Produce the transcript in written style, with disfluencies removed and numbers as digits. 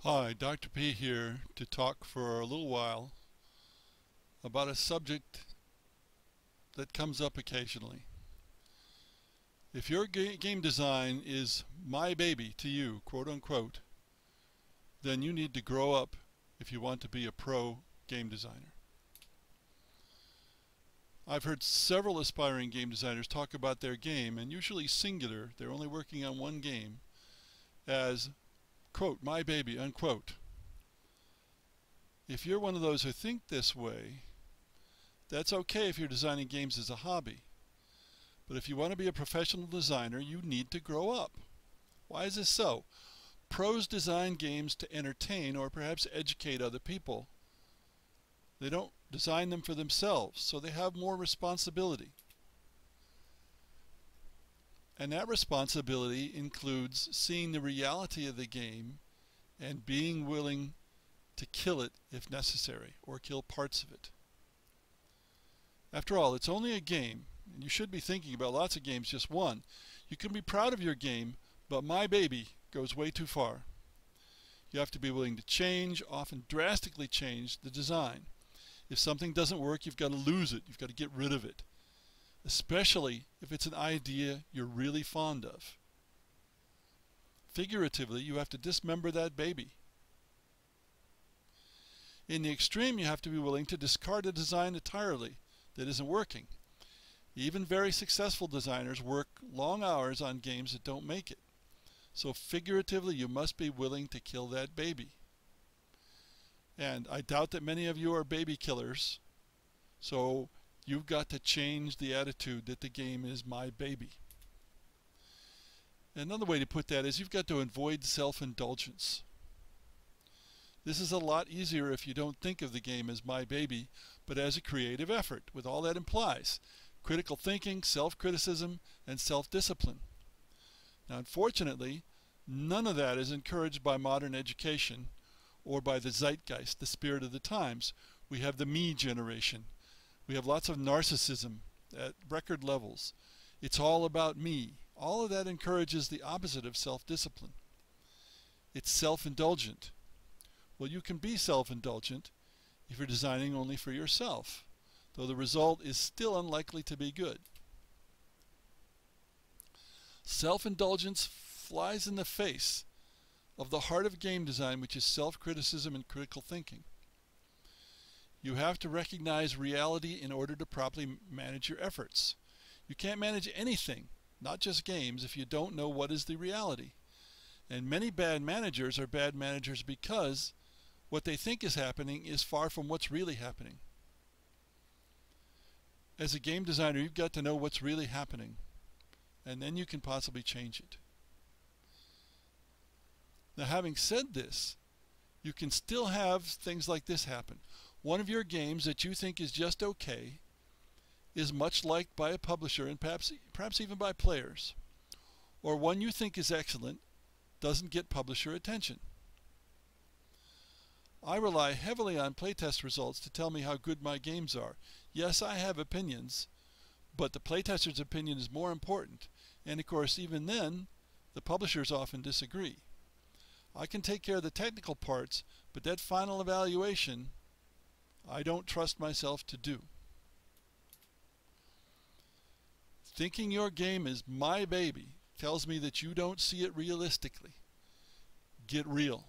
Hi, Dr. P here to talk for a little while about a subject that comes up occasionally. If your game design is my baby to you, quote unquote, then you need to grow up if you want to be a pro game designer. I've heard several aspiring game designers talk about their game, and usually singular, they're only working on one game, as, quote, my baby, unquote. If you're one of those who think this way, that's okay if you're designing games as a hobby. But if you want to be a professional designer, you need to grow up. Why is this so? Pros design games to entertain or perhaps educate other people. They don't design them for themselves, so they have more responsibility. And that responsibility includes seeing the reality of the game and being willing to kill it if necessary, or kill parts of it. After all, it's only a game, and you should be thinking about lots of games, just one. You can be proud of your game, but my baby goes way too far. You have to be willing to change, often drastically change, the design. If something doesn't work, you've got to lose it. You've got to get rid of it. Especially if it's an idea you're really fond of. Figuratively, you have to dismember that baby. In the extreme, you have to be willing to discard a design entirely that isn't working. Even very successful designers work long hours on games that don't make it. So figuratively, you must be willing to kill that baby. And I doubt that many of you are baby killers, so you've got to change the attitude that the game is my baby. Another way to put that is you've got to avoid self-indulgence. This is a lot easier if you don't think of the game as my baby, but as a creative effort, with all that implies: critical thinking, self-criticism, and self-discipline. Now, unfortunately, none of that is encouraged by modern education or by the zeitgeist, the spirit of the times. We have the me generation. We have lots of narcissism at record levels. It's all about me. All of that encourages the opposite of self-discipline. It's self-indulgent. Well, you can be self-indulgent if you're designing only for yourself, though the result is still unlikely to be good. Self-indulgence flies in the face of the heart of game design, which is self-criticism and critical thinking. You have to recognize reality in order to properly manage your efforts. You can't manage anything, not just games, if you don't know what is the reality. And many bad managers are bad managers because what they think is happening is far from what's really happening. As a game designer, you've got to know what's really happening, and then you can possibly change it. Now, having said this, you can still have things like this happen. One of your games that you think is just okay is much liked by a publisher and perhaps even by players. Or one you think is excellent doesn't get publisher attention. I rely heavily on playtest results to tell me how good my games are. Yes, I have opinions, but the playtester's opinion is more important. And of course, even then, the publishers often disagree. I can take care of the technical parts, but that final evaluation, I don't trust myself to do. Thinking your game is my baby tells me that you don't see it realistically. Get real.